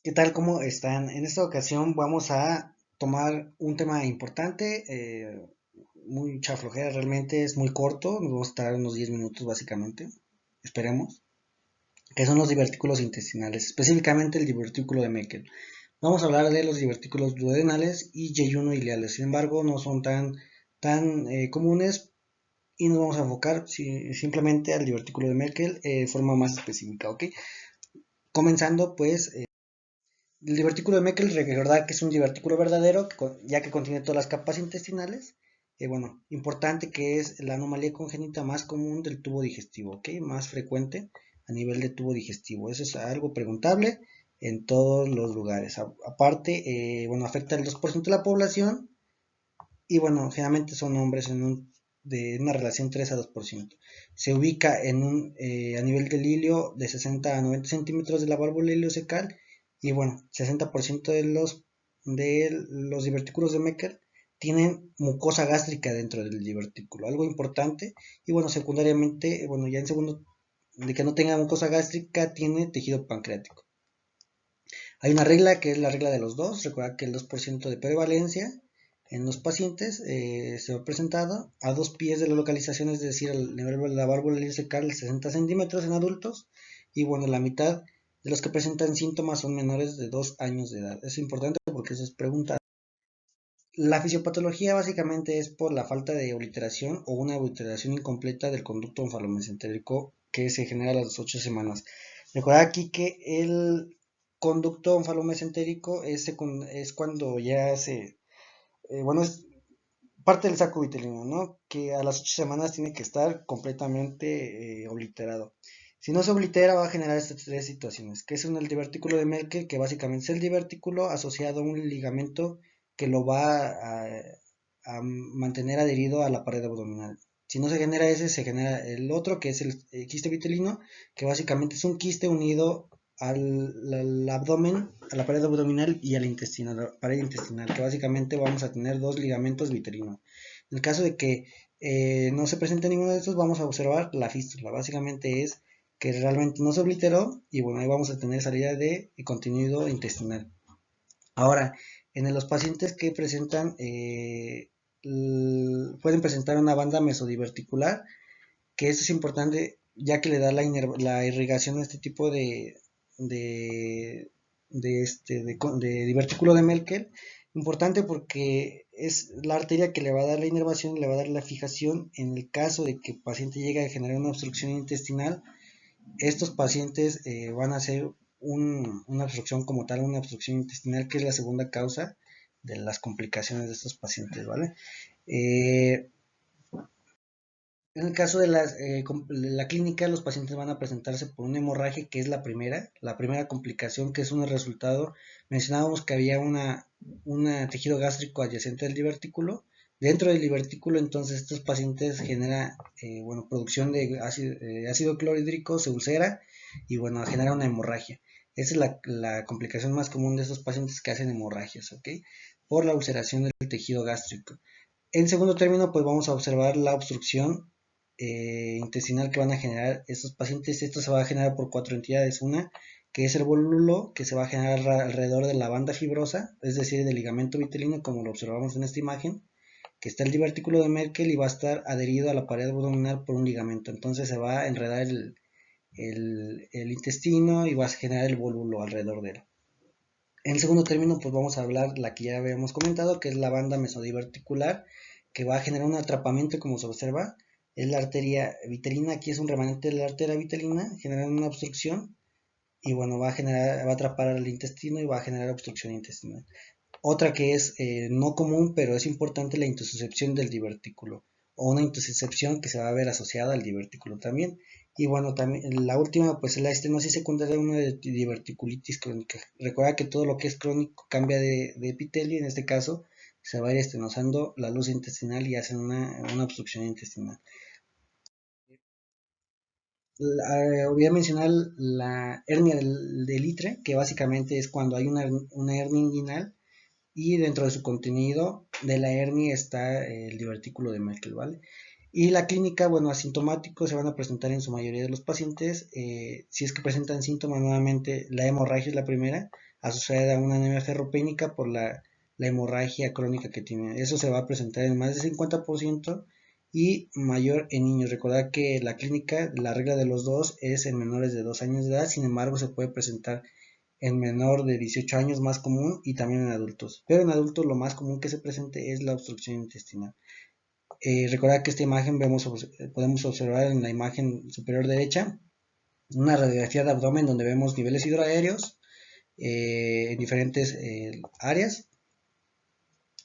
¿Qué tal? ¿Cómo están? En esta ocasión vamos a tomar un tema importante, mucha flojera, realmente es muy corto, nos vamos a estar unos 10 minutos básicamente, esperemos, que son los divertículos intestinales, específicamente el divertículo de Meckel. Vamos a hablar de los divertículos duodenales y yeyuno ileales, sin embargo no son tan comunes y nos vamos a enfocar simplemente al divertículo de Meckel de forma más específica, ¿ok? Comenzando pues el divertículo de Meckel, recordar que es un divertículo verdadero, ya que contiene todas las capas intestinales. Bueno, importante que es la anomalía congénita más común del tubo digestivo, ¿ok? Más frecuente a nivel de tubo digestivo. Eso es algo preguntable en todos los lugares. Aparte, bueno, afecta al 2% de la población y bueno, generalmente son hombres de una relación 3 a 2%. Se ubica a nivel del hilio de 60 a 90 centímetros de la válvula ileocecal y bueno, 60% de los divertículos de Meckel tienen mucosa gástrica dentro del divertículo, algo importante. Y bueno, secundariamente, bueno, ya en segundo, de que no tenga mucosa gástrica, tiene tejido pancreático. Hay una regla que es la regla de los dos. Recuerda que el 2% de prevalencia en los pacientes se ha presentado a 2 pies de la localización, es decir, al nivel de la válvula ileocecal 60 centímetros en adultos. Y bueno, la mitad de los que presentan síntomas son menores de 2 años de edad. Es importante porque eso es pregunta. La fisiopatología básicamente es por la falta de obliteración o una obliteración incompleta del conducto onfalomesentérico que se genera a las 8 semanas. Recuerda aquí que el conducto onfalomesentérico es cuando ya bueno, es parte del saco vitelino, ¿no? Que a las 8 semanas tiene que estar completamente obliterado. Si no se oblitera va a generar estas tres situaciones, que es el divertículo de Merkel, que básicamente es el divertículo asociado a un ligamento que lo va a mantener adherido a la pared abdominal. Si no se genera ese, se genera el otro, que es el quiste vitelino, que básicamente es un quiste unido al abdomen, a la pared abdominal y al intestino, a la pared intestinal, que básicamente vamos a tener dos ligamentos viterinos. En el caso de que no se presente ninguno de estos, vamos a observar la fístula. Básicamente es que realmente no se obliteró y bueno, ahí vamos a tener salida de contenido intestinal. Ahora, en los pacientes que presentan, pueden presentar una banda mesodiverticular, que eso es importante ya que le da la irrigación a este tipo de, de divertículo de Merkel. Importante porque es la arteria que le va a dar la inervación, le va a dar la fijación en el caso de que el paciente llegue a generar una obstrucción intestinal. Estos pacientes van a hacer una obstrucción como tal, una obstrucción intestinal, que es la segunda causa de las complicaciones de estos pacientes, ¿vale? Eh, en el caso de la clínica, los pacientes van a presentarse por una hemorragia, que es la primera complicación, que es un resultado. Mencionábamos que había un tejido gástrico adyacente al divertículo. Dentro del divertículo, entonces, estos pacientes genera, bueno, producción de ácido clorhídrico, se ulcera y, bueno, genera una hemorragia. Esa es la complicación más común de estos pacientes que hacen hemorragias, ¿ok? Por la ulceración del tejido gástrico. En segundo término, pues vamos a observar la obstrucción intestinal que van a generar estos pacientes. Esto se va a generar por cuatro entidades. Una, que es el volulo, que se va a generar alrededor de la banda fibrosa, es decir, del ligamento vitelino, como lo observamos en esta imagen, que está el divertículo de Merkel y va a estar adherido a la pared abdominal por un ligamento. Entonces se va a enredar el intestino y va a generar el volulo alrededor de él. En segundo término, pues vamos a hablar la que ya habíamos comentado, que es la banda mesodiverticular, que va a generar un atrapamiento, como se observa. Es la arteria vitelina, aquí es un remanente de la arteria vitelina, generando una obstrucción y bueno, va a atrapar al intestino y va a generar obstrucción intestinal. Otra que es no común, pero es importante, la intussuscepción del divertículo, o una intussuscepción que se va a ver asociada al divertículo también. Y bueno, también la última, pues es la estenosis secundaria, una de diverticulitis crónica. Recuerda que todo lo que es crónico cambia de epitelio, en este caso se va a ir estenosando la luz intestinal y hacen una obstrucción intestinal. Voy a mencionar la hernia del itre, que básicamente es cuando hay una hernia inguinal y dentro de su contenido de la hernia está el divertículo de Merkel, ¿vale? Y la clínica, bueno, asintomáticos se van a presentar en su mayoría de los pacientes. Si es que presentan síntomas, nuevamente la hemorragia es la primera, asociada a una anemia ferropénica por la hemorragia crónica que tienen. Eso se va a presentar en más del 50% y mayor en niños. Recordad que la clínica, la regla de los dos es en menores de 2 años de edad, sin embargo se puede presentar en menor de 18 años más común y también en adultos. Pero en adultos lo más común que se presente es la obstrucción intestinal. Recordad que esta imagen podemos observar en la imagen superior derecha una radiografía de abdomen donde vemos niveles hidroaéreos en diferentes áreas.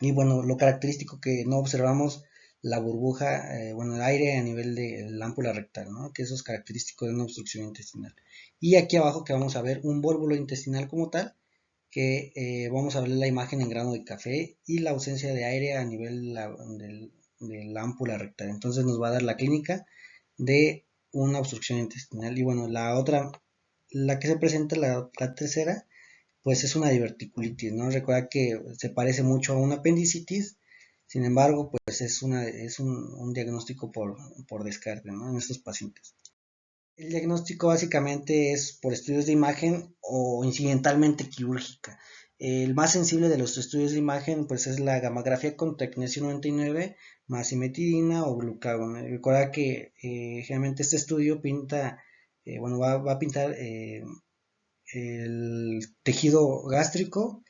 Y bueno, lo característico que no observamos la burbuja, bueno, el aire a nivel de la ámpula rectal, ¿no? Que eso es característico de una obstrucción intestinal. Y aquí abajo que vamos a ver un vólvulo intestinal como tal, que vamos a ver la imagen en grano de café y la ausencia de aire a nivel de la ámpula rectal. Entonces nos va a dar la clínica de una obstrucción intestinal. Y bueno, la otra, la que se presenta, la tercera, pues es una diverticulitis, ¿no? Recuerda que se parece mucho a una apendicitis, sin embargo, pues es un diagnóstico por descarte, ¿no? En estos pacientes. El diagnóstico básicamente es por estudios de imagen o incidentalmente quirúrgica. El más sensible de los estudios de imagen pues es la gamografía con tecnesio 99 más cimetidina o glucagón. Recuerda que generalmente este estudio pinta, bueno, va a pintar el tejido gástrico,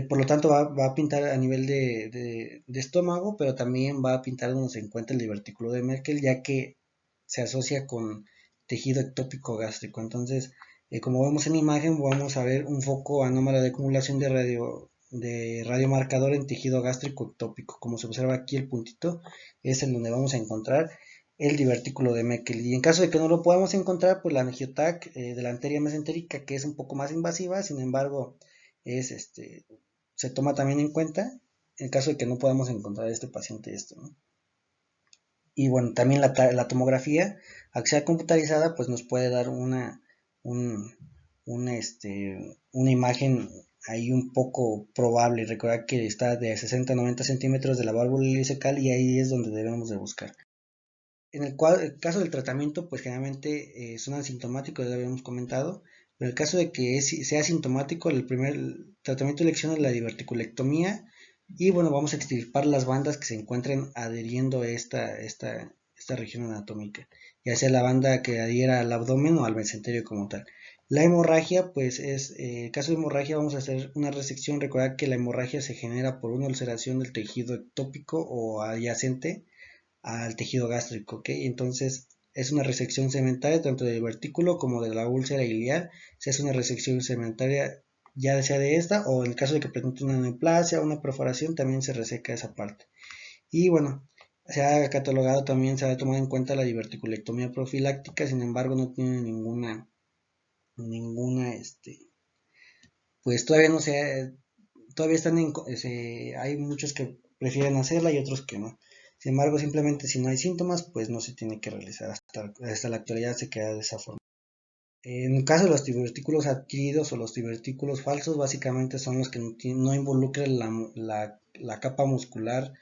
por lo tanto va a pintar a nivel de estómago, pero también va a pintar donde se encuentra el divertículo de Merkel, ya que se asocia con tejido ectópico gástrico. Entonces, como vemos en la imagen, vamos a ver un foco anómalo de acumulación de radiomarcador en tejido gástrico ectópico. Como se observa aquí, el puntito es en donde vamos a encontrar el divertículo de Meckel. Y en caso de que no lo podamos encontrar, pues la angiotac de la arteria mesentérica, que es un poco más invasiva, sin embargo, se toma también en cuenta en caso de que no podamos encontrar a este paciente esto, ¿no? Y bueno, también la tomografía axial computarizada pues nos puede dar un, una imagen ahí un poco probable. Recuerda que está de 60 a 90 centímetros de la válvula ileocecal y ahí es donde debemos de buscar. En el caso del tratamiento, pues generalmente son asintomáticos, ya lo habíamos comentado, pero en el caso de que sea asintomático, el primer tratamiento de elección es la diverticulectomía y bueno, vamos a extirpar las bandas que se encuentren adheriendo a esta región anatómica, ya sea la banda que adhiera al abdomen o al mesenterio como tal. La hemorragia, pues en caso de hemorragia vamos a hacer una resección. Recordad que la hemorragia se genera por una ulceración del tejido ectópico o adyacente al tejido gástrico, ¿ok? Entonces es una resección segmentaria tanto del vertículo como de la úlcera iliar. Se hace una resección segmentaria ya sea de esta o en el caso de que presente una neoplasia o una perforación también se reseca esa parte. Y bueno, se ha catalogado también, se ha tomado en cuenta la diverticulectomía profiláctica, sin embargo no tiene ninguna, pues todavía no se, todavía están hay muchos que prefieren hacerla y otros que no. Sin embargo, simplemente si no hay síntomas, pues no se tiene que realizar. Hasta la actualidad se queda de esa forma. En el caso de los divertículos adquiridos o los divertículos falsos, básicamente son los que no involucran la capa muscular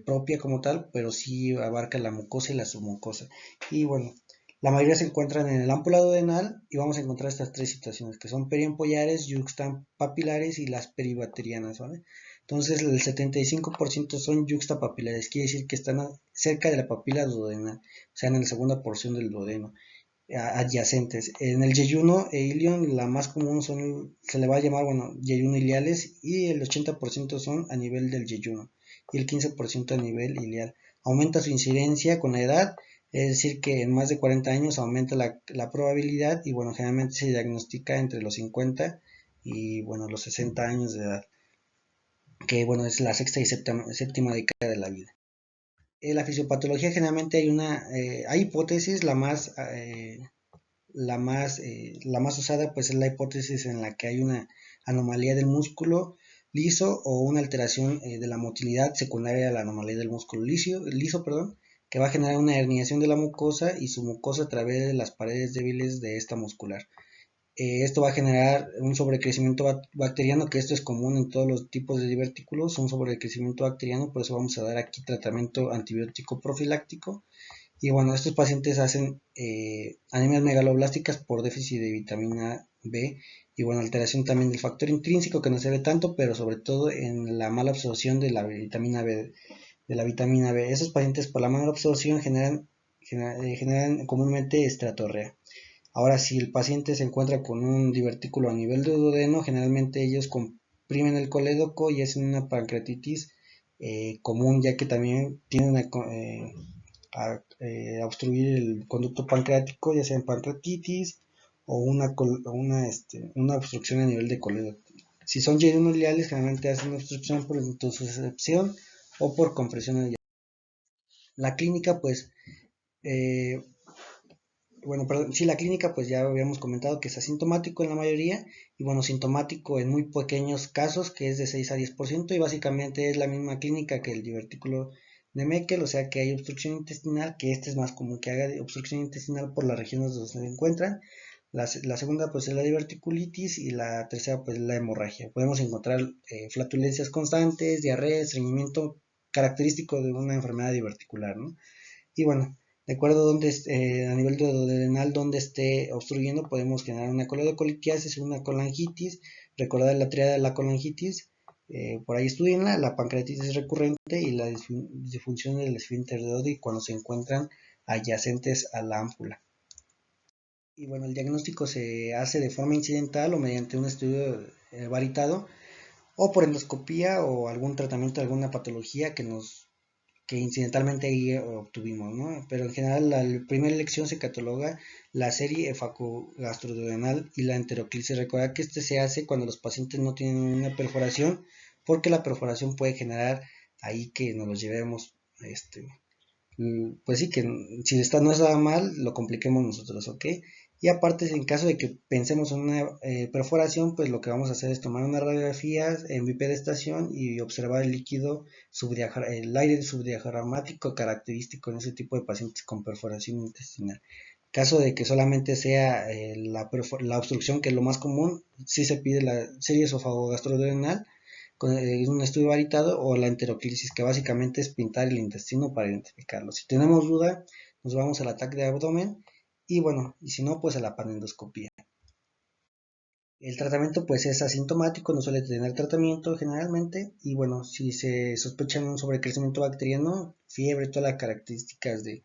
propia como tal, pero sí abarca la mucosa y la submucosa. Y bueno, la mayoría se encuentran en el ámpula duodenal y vamos a encontrar estas tres situaciones que son periampollares, yuxtapapilares y las peribacterianas, ¿vale? Entonces el 75% son yuxtapapilares, quiere decir que están cerca de la papila duodenal, o sea, en la segunda porción del duodeno, adyacentes. En el yeyuno e ilion, la más común se le va a llamar, bueno, yeyuno iliales y el 80% son a nivel del yeyuno y el 15% a nivel ilial. Aumenta su incidencia con la edad, es decir, que en más de 40 años aumenta la probabilidad y bueno, generalmente se diagnostica entre los 50 y bueno, los 60 años de edad, que bueno, es la sexta y séptima década de la vida. La fisiopatología generalmente hay hipótesis, la más usada pues es la hipótesis en la que hay una anomalía del músculo liso o una alteración de la motilidad secundaria a la anomalía del músculo liso, perdón, que va a generar una herniación de la mucosa y su mucosa a través de las paredes débiles de esta muscular. Esto va a generar un sobrecrecimiento bacteriano, que esto es común en todos los tipos de divertículos, un sobrecrecimiento bacteriano, por eso vamos a dar aquí tratamiento antibiótico profiláctico. Y bueno, estos pacientes hacen anemias megaloblásticas por déficit de vitamina B y bueno, alteración también del factor intrínseco que no se ve tanto, pero sobre todo en la mala absorción de la vitamina B. Esos pacientes por la mala absorción generan comúnmente estratorrea. Ahora, si el paciente se encuentra con un divertículo a nivel de duodeno, generalmente ellos comprimen el colédoco y hacen una pancreatitis común, ya que también tienden a obstruir el conducto pancreático, ya sea en pancreatitis o una obstrucción a nivel de colédoco. Si son llenos ileales, generalmente hacen una obstrucción por intususcepción o por compresión. La clínica, pues, eh, bueno, perdón, sí, la clínica, pues ya habíamos comentado que es asintomático en la mayoría, y bueno, sintomático en muy pequeños casos, que es de 6 a 10%, y básicamente es la misma clínica que el divertículo de Meckel, o sea que hay obstrucción intestinal, que este es más común que haga obstrucción intestinal por las regiones donde se encuentran. La segunda, pues es la diverticulitis, y la tercera, pues es la hemorragia. Podemos encontrar flatulencias constantes, diarrea, estreñimiento característico de una enfermedad diverticular, ¿no? Y bueno, de acuerdo a, a nivel duodenal donde esté obstruyendo, podemos generar una coledocolitiasis, una colangitis. Recordar la triada de la colangitis, por ahí estudienla, la pancreatitis recurrente y la disfunción del esfínter de Oddi cuando se encuentran adyacentes a la ámpula. Y bueno, el diagnóstico se hace de forma incidental o mediante un estudio varitado o por endoscopía o algún tratamiento de alguna patología que incidentalmente ahí obtuvimos, ¿no? Pero en general la primera elección se cataloga la serie efacogastroduodenal y la enteroclisis. Recordar que este se hace cuando los pacientes no tienen una perforación, porque la perforación puede generar ahí que nos los llevemos, pues sí, que si no está mal, lo compliquemos nosotros, ¿ok? Y aparte, en caso de que pensemos en una perforación, pues lo que vamos a hacer es tomar una radiografía en bipedestación y observar el líquido el aire subdiafragmático característico en ese tipo de pacientes con perforación intestinal. Caso de que solamente sea la obstrucción, que es lo más común, sí se pide la serie esofagogastroduodenal con un estudio varitado o la enteroclisis, que básicamente es pintar el intestino para identificarlo. Si tenemos duda, nos vamos al ataque de abdomen y bueno, y si no, pues a la panendoscopía. El tratamiento pues es asintomático, no suele tener tratamiento generalmente y bueno, si se sospecha un sobrecrecimiento bacteriano, fiebre, todas las características de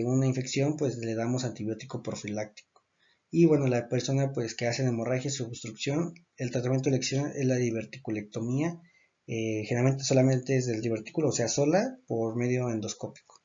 una infección, pues le damos antibiótico profiláctico. Y bueno, la persona pues que hace hemorragia o obstrucción, el tratamiento de elección es la diverticulectomía, generalmente solamente es del divertículo, o sea, sola por medio endoscópico.